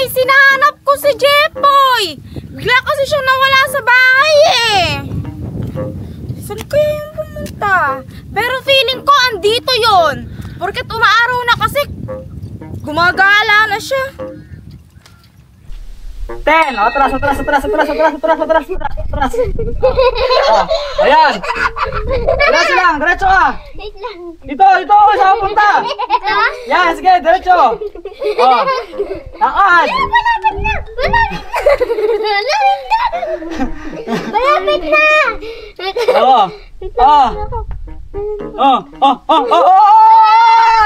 sinahanap ko si Jepoy. Bigla kasi siyang nawala sa bahay eh. Saan kaya yung pumunta? Pero feeling ko andito yon. Porket umaaraw na kasi gumagala na siya. Ten! O, atras. Ayan! Diretso lang, diretso ka! Dito ako sa punta! Yan, sige, diretso! O, lakad! Malapit na!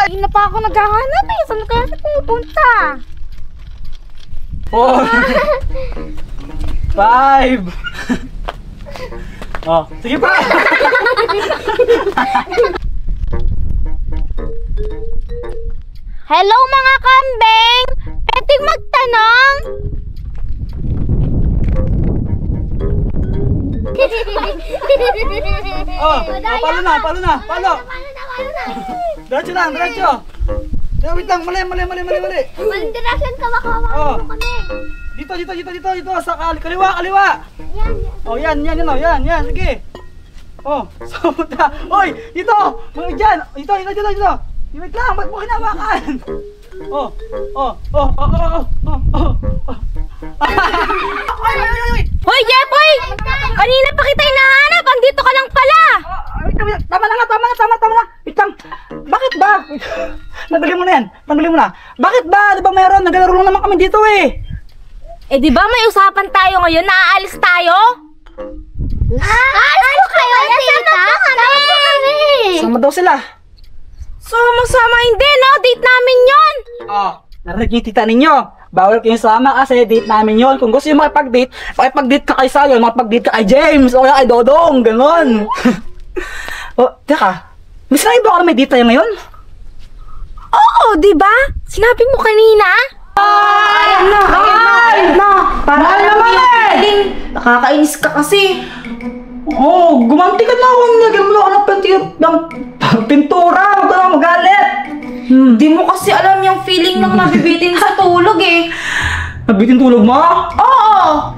Hindi na pa ako naghahanap eh. Saan kaya siya pumupunta? 4 5 Oh, sige pa. Hello mga kambing! Pwedeng magtanong? Palo na. Diretso lang, diretso. Wait lang, mali. Walang direction ka, makawakan mo kami. Dito, sa kaliwa. Yan, sige. So punta. Oy, dito. Mga dyan. Dito. Wait lang, ba't mo kinawakan? Hoy, Jepoy! Kanina pa kita hinahanap. Andito ka lang pala. Tama na. Wait lang. Bakit ba? Tanggalin mo na. Bakit ba? Di ba meron? Naglalaro lang naman kami dito eh. Eh di ba may usapan tayo ngayon? Naaalis tayo? Ano kayo? Sama daw sila. Sama-sama hindi, no? Date namin yon. Narinig yung tita ninyo. Bawal kayong sama kasi date namin yon. Kung gusto yung makipag-date ka kay Sayon, makipag-date ka kay James o kay Dodong, ganon. Teka. Miss na iba ako na may date tayo ngayon? Oo, di ba? Sinabi mo kanina? Ayan na. Para naman eh. Nakakainis ka kasi. Gumanti ka na. Nagyan mo ako ng pintura. Huwag ka na magalit. Di mo kasi alam yung feeling ng nabibitin sa tulog eh. Nabitin tulog mo? Oo!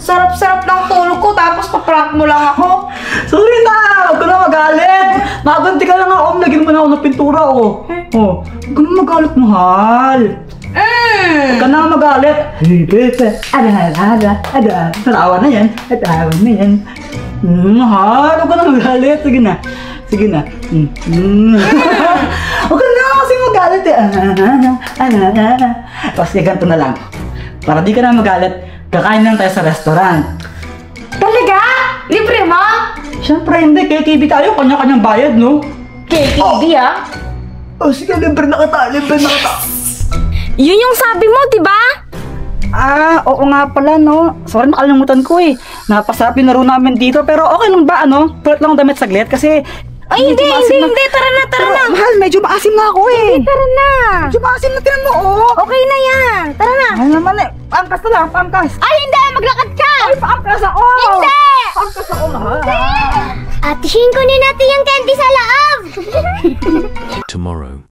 Sarap-sarap ng tulog ko tapos paprank mo lang ako. Sorry na! Huwag ka na magalit. Nakaganti ka lang ako. Nagyan mo na ako ng pintura. Huwag ka na magalit, mahal. Huwag ka na magalit. Tarawa na yan. Mahal, huwag ka na magalit. Sige na. Huwag ka na kasi magalit eh. Kasi ganito na lang. Para di ka na magalit, kakain lang tayo sa restaurant. Talaga? Libre mo? Siyempre hindi, KKB tayo. Kanya-kanyang bayad, no? KKB ah? Sige, libre na kita. Yun yung sabi mo, di ba? Oo nga pala, no? Sorry, nakalimutan ko eh. Napasarap yung laro namin dito, pero okay lang ba, Pulit lang ang damit saglit kasi... Ay, hindi. Tara na. Mahal, medyo maasim na ako eh. Hindi, tara na. Medyo maasim na, tinan mo, Okay na yan. Tara na. Ay naman eh. Paangkas na lang, paangkas. Ay, hindi. Maglakad ka. Ay, paangkas ako. Hindi. Paangkas ako, mahal. Atihin ko natin yung candy sa loob. Tomorrow.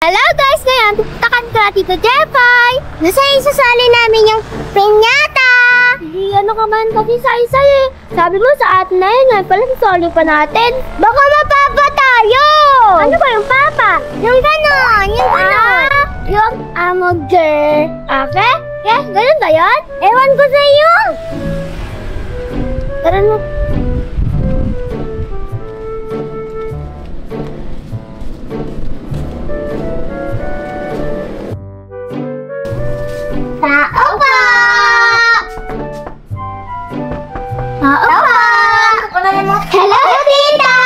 Hello guys! Ngayon, pupuntakan ko na Tito Jepoy. Nasasali namin yung pinyata. Hindi ano ka man kasi say eh. Sabi mo sa atin na yun, ngayon pala sasali pa natin. Baka mapapa tayo! Ano ba yung papa? Yung ganon! Yung amogger. Okay? Yes, ganon ba yun? Ewan ko sa iyo! Tara na. Tao pa! Hello, tita!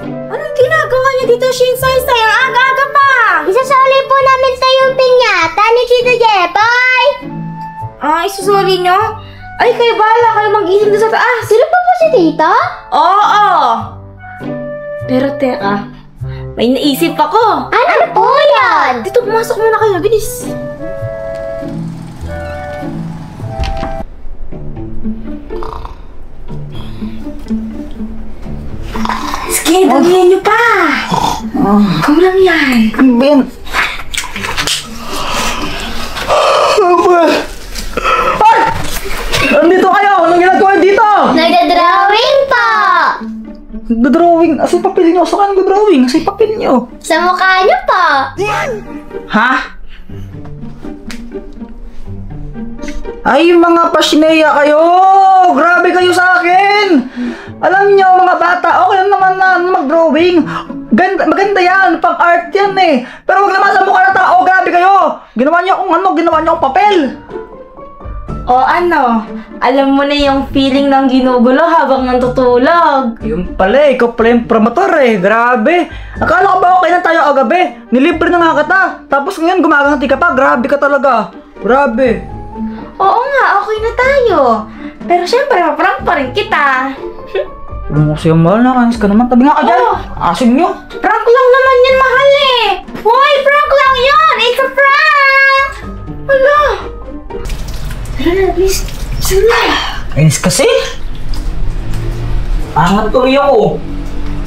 Anong ginagawa niyo dito, Shinsai? Ang aga-aga pa. Isasali po namin sa yung pinyata ni Tito Jepoy. Isusuli niyo? Ay, kayo bahala. Kayo mag-isip doon sa taas. Sino pa po si tita? Oo. Pero teka, may naisip ako. Ano po yan? Dito, pumasok muna kayo. Bilis. Sige, damihan niyo pa. Ikaw lang yan. Ben. Nagdodrawing. Asa yung papel nyo? Asa ka nagdodrawing? Asa yung papel nyo? Sa mukha niyo po. Ha? Ay, mga pasneya kayo! Grabe kayo sa akin! Alam niyo, mga bata, okay lang naman na mag-drawing. Maganda yan, pang-art yan eh. Pero wag naman sa mukha ng tao, grabe kayo! Ginawa niyo akong papel. O ano, alam mo na yung feeling ng ginugulo habang natutulog. Yung pala, ikaw pala yung promotor eh. Grabe. Akala ko ba okay na tayo agabi? Nilibre na nga kita. Tapos ngayon gumaganti ka pa. Grabe ka talaga. Grabe. Oo nga, okay na tayo. Pero syempre, maprank pa rin kita. Ano kasi yung mahal na? Kanis ka naman. Tabi nga ka dyan. Asim nyo. Prank lang naman yan, mahal eh. Hoy, prank lang yun. It's a prank. Hala. Tara na, please. Sana. Kanis kasi. Angat tuloy ako.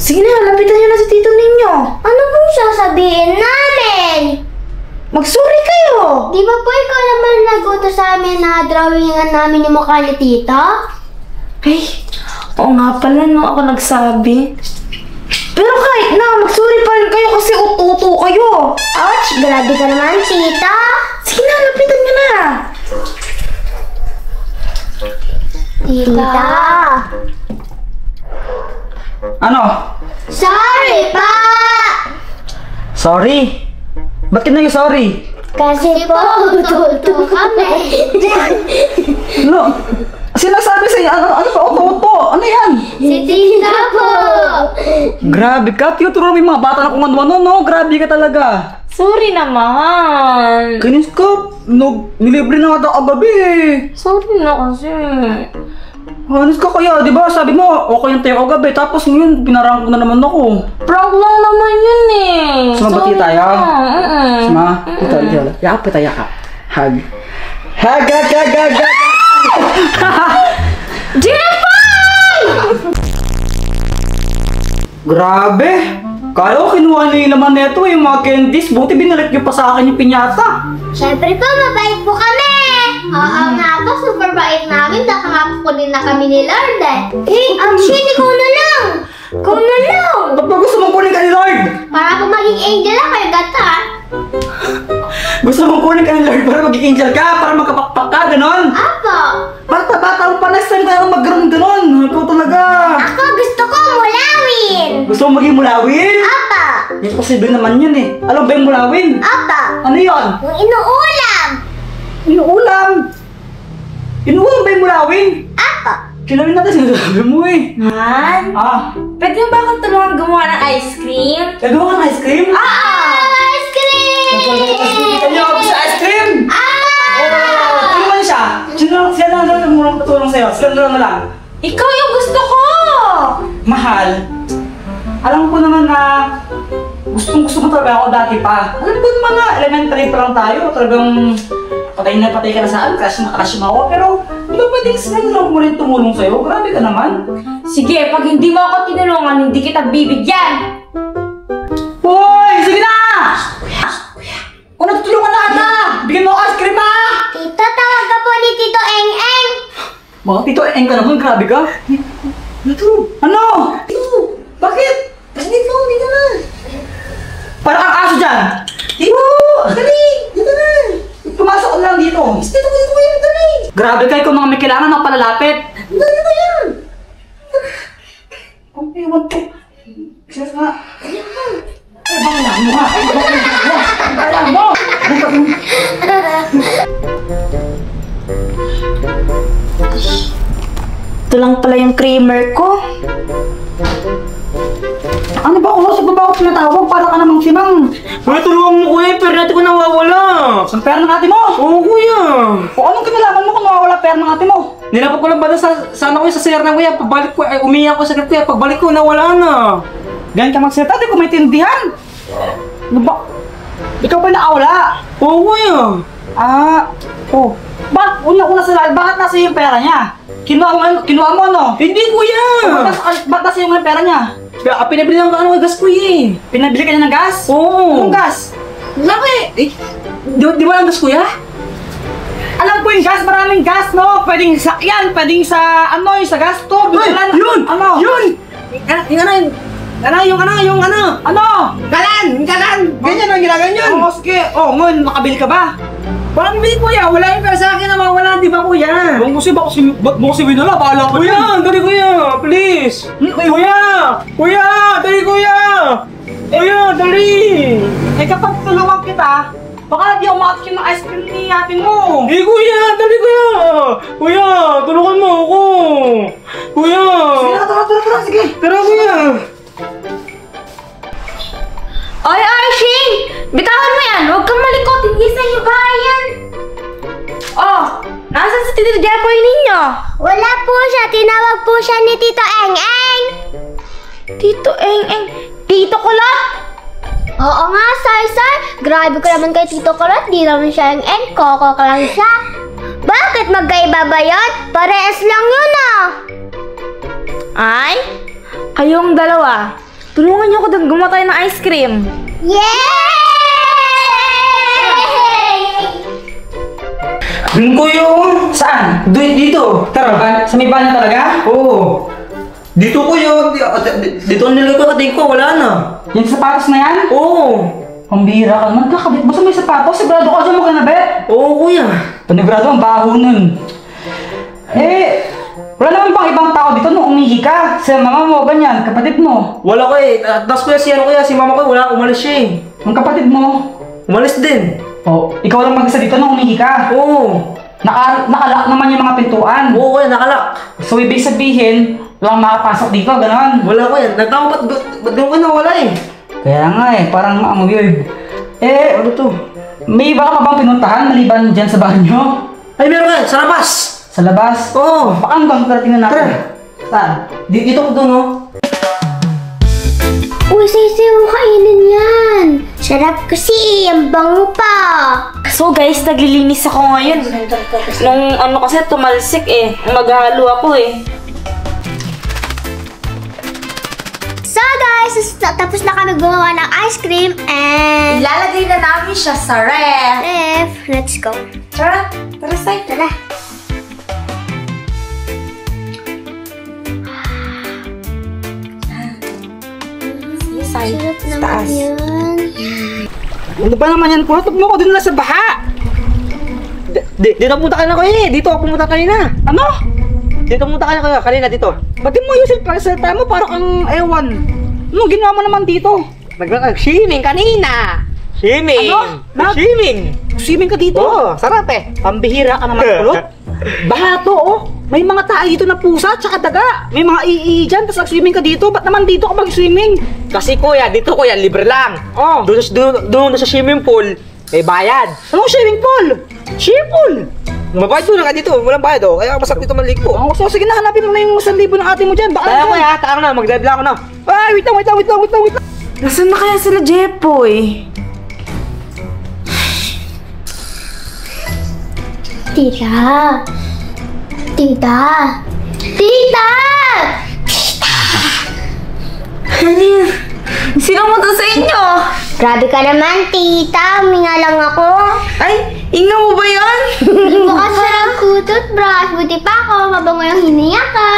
Sige na, lapitan nyo na si tito ninyo. Ano pong sasabihin namin? Magsorry kayo. Di ba po ikaw naman nagutos sa amin na drawingan namin yung mukha ni tita? Ay, oo nga pala no, ako nagsabi. Pero kahit na, magsorry pa rin kayo kasi uto-uto kayo. Ouch! Grabe ka naman, tita! Sige na, lapitan nyo na. Tita! Ano? Sorry pa! Sorry? Ba't ka naging sorry? Kasi po, tuto kami. Ano? Sinasabi sa inyo, ano ba? Oto-oto? Ano yan? Si tita po! Grabe ka, tinuturo mo yung mga bata na kung ano-ano, no? Grabe ka talaga. Sorry naman. Kanis ka, nilibre na nga daw agabi eh. Sorry na kasi. Kanis ka kaya, di ba? Sabi mo, okay yung tayo agabi, tapos ngayon, pinarang ko na naman ako. Prank lang naman yun eh. Sama ba Sorry tayo? na. Sama? Ito. Yakap pa tayo, yakap. Hug. Hug. Jeffy! Grabe! Kala ko kinuha niyo yung laman neto yung mga candies. Buti binalik niyo pa sa akin yung pinyata. Siyempre po, mabait po kami! Oo nga po, super bait namin. Nakangap po din na kami ni Lord eh. Shit, ikaw na lang! Ikaw na lang! Ba't ba gusto mong kunin ka ni Lord? Para po maging angel ako yung gata. Gusto mong kunin ka ni Lord para maging angel ka? Para magkapakpak ka, ganon? Apo! Bata-bata mo pa, next time tayo mag-ganon ganon. Ikaw talaga. Ako gusto ko mulawin! Gusto mong maging mulawin? Apa! Imposible naman yun eh. Alam ba yung mulawin? Apa! Ano yun? Yung inuulam! Inuulam! Inuulam ba yung mulawin? Apa! Kilawin natin sinasabi mo eh. Man, pwede mo ba akong tulungan gumawa ng ice cream? Gagawa ka ng ice cream? Ice cream! Kanya ako sa ice cream! Tulungan siya! Siya lang ang tulong sa'yo. Sila na lang. Ikaw yung gusto ko! Mahal, alam ko naman na gusto mo talaga ako dati pa. Alam ko naman na elementary pa lang tayo. Talagang patay ka na sa akin, crush mo ako. Pero hindi ba pwedeng sinanong mo rin tumulong sa'yo? Grabe ka naman. Sige, pag hindi mo ako tinulungan, hindi kita bibigyan! Hoy! Sige na! Kung natutulungan na kita, bigyan mo ako ice cream ha! Tito, tawag ka po ni Tito Eng-Eng! Mga tito, ka naman, grabe ka. Ano? Bakit? Kasi dito na. Para kang aso dyan. Dito! Dali! Dito na! Pumasok ko na lang dito. Dito kayo, dali! Grabe kayo kung mga may kailangan ng palalapit. Dali na yan! Ang ewan ko. Siyas nga. Ay, baka lang mo ha. Kaya mo! Ito lang pala yung creamer ko. Ano ba ako? Sa baba ako pinatawag? Para ka namang sinang. Kuya, tulungan mo kuya, pera natin ko nawawala. Ang pera ng ate mo? Oo kuya. O anong kinalaman mo kung nawawala pera ng ate mo? Nilapag ko lang ba sana kuya sa CR na kuya, pagbalik ko, ay umiyak ko sa kuya, pagbalik ko nawala na. Ganyan ka magsalita, di ko maintindihan. Ano ba? Ikaw ba nakawala? Oo kuya. Una sa lahat, bakit nasa yung pera niya? Kinuha mo ano? Hindi kuya. Bakit nasa yung pera niya? Pinabili lang ka gas kuya eh. Pinabili ka niya ng gas? Oo. Anong gas? Laki. Di ba lang gas kuya? Alam ko yung gas, maraming gas, no? Pwedeng sa yan, pwedeng sa, ano, yung sa gas stove. Ay, Wala na- yun! Ano? Yun! Yung ano? Ano? Kalan! Ganyan ang ginaganyan. Oo, sige. Oh, ngon, makabili ka ba? Parang bili kuya, wala yung pera sa akin na mawala, di ba kuya? Kung gusto ba kasi, ba't mo kasi winala? Bahala ko Kuya, dali kuya, please! Kuya! Kuya! Dali kuya! Kuya, dali! Eh, kapag tulungan kita, baka di umakit yung ice cream ni atin mo. Hey kuya, dali kuya! Kuya, tulungan mo ako! Kuya! Sige, tara, sige. Tara kuya! Ay, Archie! Bitawan mo yan! Huwag kang malikot! Hindi sa inyo bahay yan! Oh! Nasaan si Tito Jepoy ninyo? Wala po siya. Tinawag po siya ni Tito Eng-Eng. Tito Eng-Eng! Tito Kulot! Oo nga, Sai. Grabe ka naman kay Tito Kulot. Di naman siya Eng-Eng. Koko ka lang siya. Bakit magkaiba ba yun? Parehas lang yun ah. Ay? Kayong dalawa. Tulungan niyo ako doon gumawa tayo ng ice cream. Yay! Doon kuya! Saan? Dito! Tara! Sa may banyo talaga? Oo! Dito kuya! Dito ang nilagay ko, kating ko, wala na! Yung sapatos na yan? Oo! Pambira ka naman, kakabit mo sa may sapatos. Sigurado ka dyan mo kinabit. Oo kuya! Panigurado ang baho nun. Eh, wala naman bang ibang tao dito nung umihi ka? Sa mama mo, ganyan, kapatid mo. Wala ko eh! Tapos kuya, si mama ko, wala, umalis siya eh! Ang kapatid mo. Umalis din! Oh, ikaw lang mag-isa dito nung umihi ka. Oo! Nakalak naman yung mga pintuan. Oo kuya, nakalak! So, ibig sabihin, walang makapasok dito, ganon. Wala ko yan. Nagtama ba't doon ko nawala eh? Kaya nga eh, parang ang weird. Eh, Ano to? may iba ka pa bang pinuntahan maliban dyan sa banyo? Ay, meron ka! Sa labas! Sa labas? Oo! Baka hanggang tingnan natin. Tara. Saan? Dito ko doon oh! Uy, sisiw, kainin yan. Sarap kasi, ang bango pa. So guys, naglilinis ako ngayon. Nung ano kasi tumalsik eh. Maghalo ako eh. So guys, tapos na kami gumawa ng ice cream and... Ilalagay na namin siya sa ref. Let's go. Tara, tara Sai. Tara. Sai, Sarap sa naman taas. yun. Ano ba naman yan? Huwag mo ako dun na sa baha. Dito pumunta ka na kuya eh! Dito ako pumunta kanina! Ano? Dito pumunta ka na kanina dito! Ba't di mo ayusin para sa mo? Parang ang ewan. Anong ginawa mo naman dito? Nag-swimming kanina! Swimming! Ano? Swimming! Swimming ka dito? Oo! Sarap eh! Pambihira ka naman, kulot. Baha to, oh. May mga tayo dito na pusa, tsaka daga. May mga ii dyan, tapos nag-swimming ka dito. Ba't naman dito ka mag-swimming? Kasi kuya, dito kuya, libre lang! Oh. Doon sa swimming pool, may bayad! Anong swimming pool? Swimming pool? Mabayad doon ka dito, walang bayad oh, kaya masarap dito maligo! Oh, so sige na, hanapin mo na yung 1,000 ng ate mo dyan. Baka Kaya dyan. kuya, taang na, mag-dive lang ako na! Ay, wait lang. Nasaan na kaya sila Jepoy? Tita! Sino mo to sa inyo? Grabe ka naman, tita. Huminga lang ako. Ay, inga mo ba yun? Hindi mo kasi nagkutot, brush. Buti pa ako. Mabango yung hininga ka.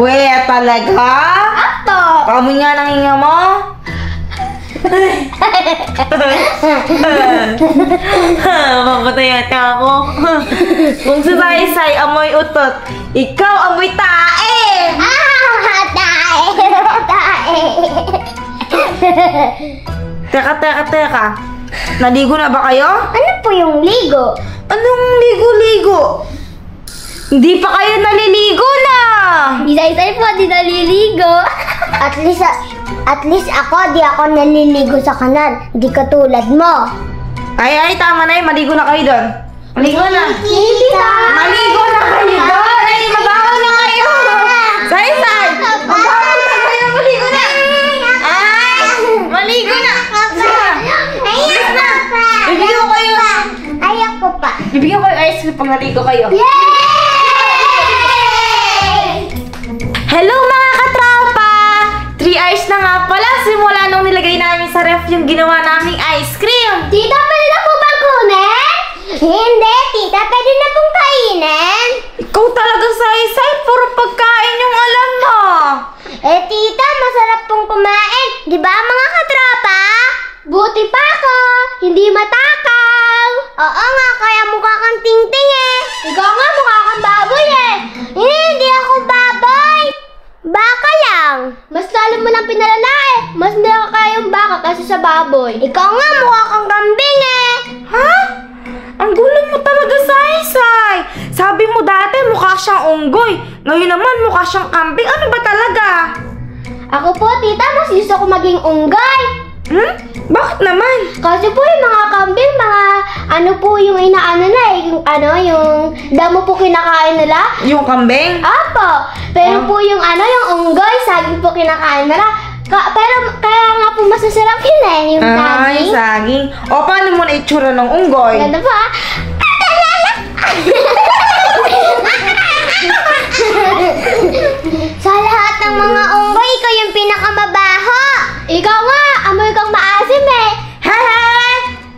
We, talaga? Apo! Kami nga nang inga mo? Mamatay ata ako. Kung sa Sai amoy utot, ikaw amoy tae! Tae! Teka. Naligo na ba kayo? Ano po yung ligo? Anong ligo-ligo? Hindi pa kayo naliligo na! Isay-isay po, di naliligo. At least ako, di ako naliligo sa kanal. Di katulad mo. Ay, tama na yun. Maligo na kayo doon. Maligo na. Tita! Maligo na kayo doon! Ay, mabaho na kayo! Sai! Mabaho na kayo! Maligo na! Ay! Maligo na! Bilis na! Bibigyan ko kayo! Ayoko pa. Bibigyan ko yung ice cream pag naligo kayo. Hello mga katropa! 3 hours na nga pala simula nung nilagay namin sa ref yung ginawa naming ice cream. Tita, pwede na po bang kunin? Hindi, tita, pwede na pong kainin. Ikaw talaga, Sai, puro pagkain yung alam mo. Eh, tita, pong kumain. Di ba mga katropa? Buti pa ako. Hindi matakaw. Oo nga, kaya mukha kang tingting eh. Ikaw nga mukha kang baboy eh. Hindi ako baboy. Baka lang. Mas lalo mo lang pinalala eh. Mas nakakayang baka kasi sa baboy. Ikaw nga mukha kang kambing eh. Ha? Ang gulo mo talaga, Saysay. Sabi mo dati mukha siyang unggoy. Ngayon naman mukha siyang kambing. Ano ba talaga? Ako po, tita, mas gusto ko maging unggoy. Bakit naman? Kasi po yung mga kambing, mga ano po yung inaano na eh, yung damo po kinakain nila. Yung kambing? Apo, pero po yung yung unggoy, saging po kinakain nila. Pero kaya nga po masasarap yun eh, yung saging. Ay, saging. O, paano mo na itsura ng unggoy? Ganda pa. Sa lahat ng mga unggoy, ikaw yung pinakamabaho. Ikaw nga, amoy kang maasim eh. Hehe!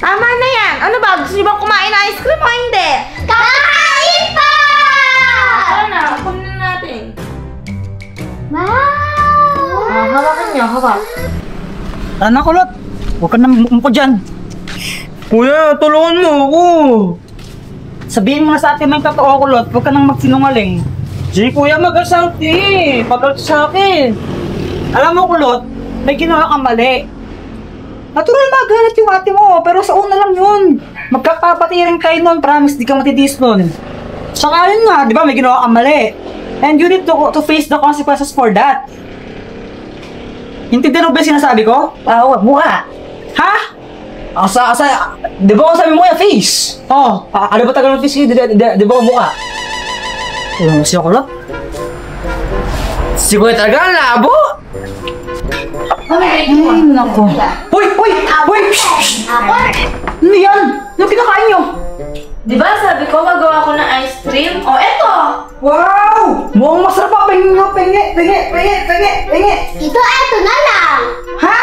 Tama na yan. Ano ba? Gusto niyo bang kumain ng ice cream o hindi? Kakain pa! Tara na, kunin na natin. Wow! Hawakan niyo, hawak. Anak kulot, huwag ka na mumpo dyan. Kuya, tulungan mo ako. Sabihin mo na sa atin may totoo kulot, huwag ka nang magsinungaling. Si kuya mag-asabi. Pagkat sa akin. Alam mo kulot, may ginawa kang mali. Natural magalit yung ate mo, pero sa una lang yun. Magkakapatirin kayo nun, promise, di ka matitiis nun. Saka yun nga, di ba, may ginawa kang mali. And you need to face the consequences for that. Intindihan mo ba yung sinasabi ko? Wag mo ka. Ha? Di ba ako sabi mo yung face? Oh, ano ba tagal ng face? Di ba mukha? Ano siya kulot? Si kuya talaga, labo. Ay, nako. Hoy! Shh! Ano yan? Ano pinakain nyo? Di ba sabi ko magawa ko ng ice cream? O, eto! Wow! Mukhang masarap pa. Pingi! Ito, eto na lang. Ha?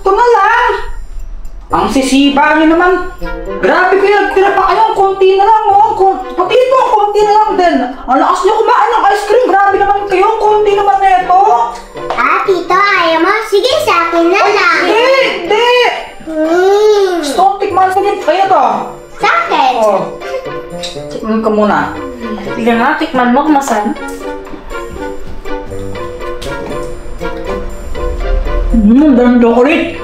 Ito na lang. Ang sisiba nyo naman. Grabe kayo, nagtira pa kayo. Konti na lang, oh. Pati ito, konti na lang din. Ang lakas nyo kumain ng ice cream. Grabe naman kayo. Konti naman na ito. Tito, ayaw mo? Sige, sa akin na lang. Hindi! Gusto kong tikman ko din. Kaya to. Sa akin. Oh. Tikman ka muna. Tignan nga, tikman mo kung masarap. Daming chocolate.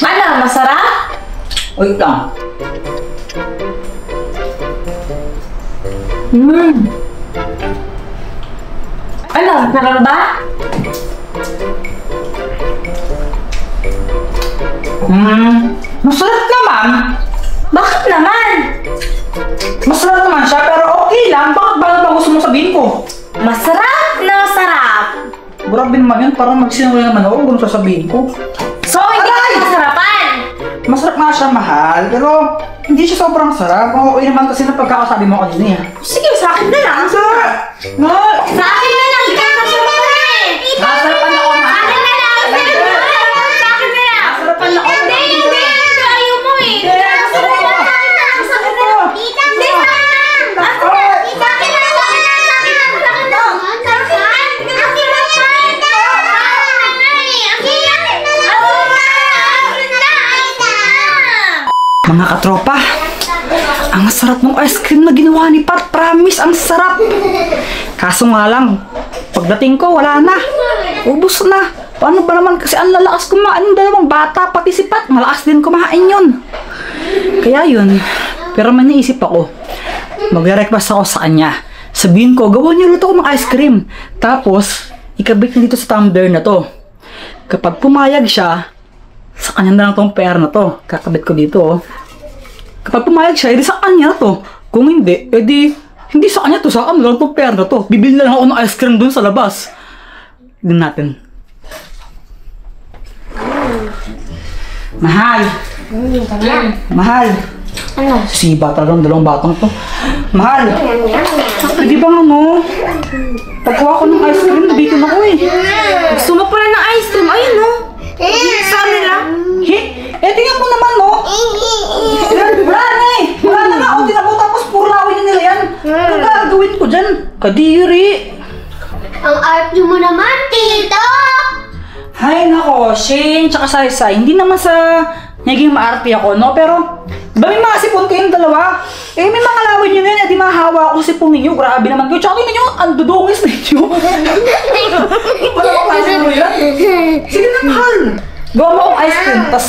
Ano, masarap? Wait lang. Ano, masarap ba? Masarap naman. Bakit naman? Masarap naman siya, pero okay lang. Bakit ba gusto mo sabihin ko? Masarap na masarap. Grabe naman yun, parang magsinungaling naman ako kung sasabihin ko. So, hindi ka masarapan. Masarap nga siya, mahal, pero hindi siya sobrang sarap. Okay naman kasi na pagkakasabi mo kanina eh. Sige, sa akin na lang. Mahal! Sa akin na lang. Ikaw na siya eh. Nasarapan ako, Sa mahal! akin na lang. Sa akin na lang. Nasarapan ako! Hindi. Ayaw mo eh. Nasarapan ako! Tita, sa akin na lang. Tita, sa akin na lang. Sa akin na lang. Sa akin na lang. Sa akin na lang. Sa akin na lang. Mga katropa, ang sarap ng ice cream na ginawa ni Pat. Promise, ang sarap. Kaso nga lang, pagdating ko, wala na. Ubus na. Paano ba naman kasi ang lalakas kumain ng dalawang bata, pati si Pat, malakas din kumain yun. Kaya yun, pero may naisip ako. Mag-request ako sa kanya. Sabihin ko, gawin niyo luto ko ng ice cream. Tapos, ikabit niya dito sa tumbler na to. Kapag pumayag siya, sa kanya na lang tong pair na to. Kakabit ko dito, oh. Kapag pumayag siya, edi sa kanya na to. Kung hindi, edi hindi sa kanya to. Sa kanya lang tong pair na to. Bibili na lang ako ng ice cream dun sa labas. Tignan natin. Mahal! Mahal! Ano? Siba talagang dalawang batang to. Mahal! Pwede bang ano? Pagkuha ko ng ice cream, nabitin ako eh. Gusto mo pala ng ice cream? Ayun no. Saan nila? Tingnan mo naman, no? Wala na eh! Wala na nga, o tinapo tapos puro lawin na nila yan. Ano gagawin ko dyan? Kadiri! Ang arte mo naman, tito! Hay nako, Shane tsaka Saysay, hindi naman sa naging maarte ako, no? Pero, di ba may mga sipon kayong dalawa? Eh, may mga lawin nyo na yun, di mahahawa ako sipon ninyo. Grabe naman kayo. Tsaka tingnan nyo, ang dudungis ninyo. Wala ko kasi mo yan. Sige na, mahal. Gawa mo akong ice cream, tas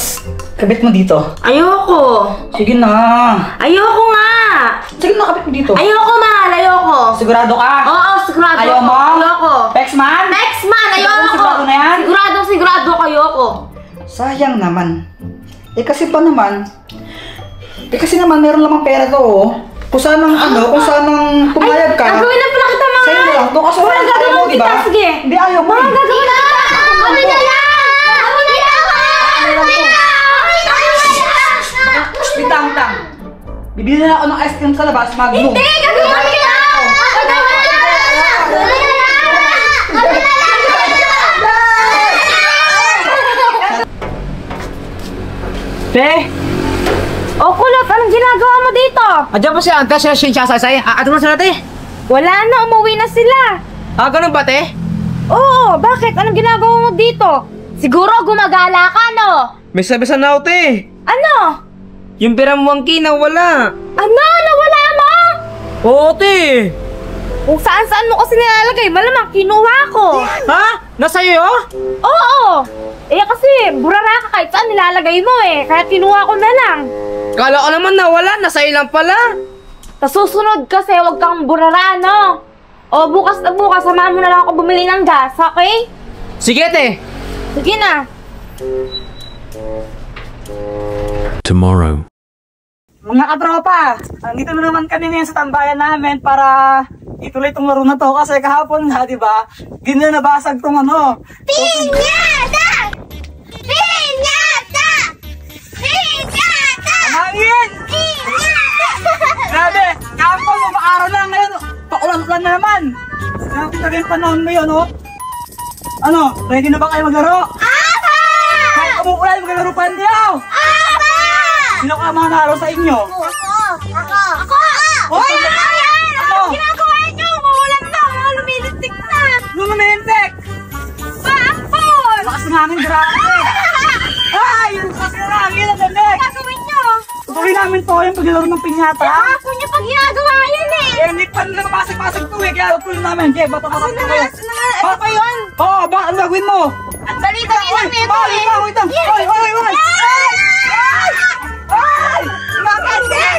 kabit mo dito. Ayoko. Sige na. Ayoko nga. Sige na, kabit mo dito. Ayoko, mahal. Ayoko. Sigurado ka? Oo, sigurado Ayaw ako. mo? Ayoko. Pexman? Pexman, ayoko. Sigurado na yan? Sigurado ko, ayoko. Sayang naman. Eh kasi pa naman, meron lamang pera to, oh. Kung saan ang pumayag ka. Gagawin na pala kita, mga. Sa'yo na lang to, kasi walang kaya mo, di ba? Sige. Hindi, ayaw mo. Gagawin na kita. Kami na lang! Kami na lang! Bitang-tang. Bibili na ako ng ice cream sa labas, Magnum. Hindi, gagawin na kita. Te! O, kulot, anong ginagawa mo dito? Andiyan pa si Ante, siya siya Saysay. Ato na sila, te. Wala na, umuwi na sila. Ganun ba, te? Oo, bakit? Anong ginagawa mo dito? Siguro gumagala ka, no? May sabisan na ako, te. Ano? Yung pera mo wangki na wala. Ano? Nawala mo? Oo, te. Kung saan-saan mo kasi nilalagay, malamang kinuha ko. Ha? Nasa'yo? Oo! Eh kasi, burara ka kahit saan nilalagay mo eh. Kaya kinuha ko na lang. Kala ko naman nawala, nasa'yo lang pala. Sa susunod kasi, huwag kang burara, no? O bukas na bukas, samahan mo na lang ako bumili ng gas, okay? Sige, te. Sige na. Tomorrow. Mga katropa, andito na naman kami ngayon sa tambayan namin para ituloy itong laro na to kasi kahapon na, di ba? Di na nabasag tong ano. Piñata! Piñata! Piñata! Amangin! Grabe! Kahapon mo araw na ngayon, paulan-ulan na naman. Grabe talaga yung panahon ngayon, no? Ano, ready na ba kayo maglaro? Apa! Kahit umuulan, maglaro pa hindi ako. Apa! Sino ka mga naro sa inyo? Ako! Hoy! Ano? Ginagawa niyo, maulan na, mga lumilintik na. Lumilintik! Bakol! Lakas ng hangin, grabe! Ay! Yung lakas ng hangin, ang lamig! Gagawin niyo. Tutuloy namin to yung paglaro ng pinyata. Ako niyo pag ginagawa yan eh. Eh, hindi pa nila kapasag-pasag to eh, kaya tuloy namin. Okay, bata-bata to kayo. Ano ba yun? Oo, ba? Ano gagawin mo? Ang dali-dali lang nito eh. Wait lang! Ay! Ay! Ay! Ay! Ay! Ay!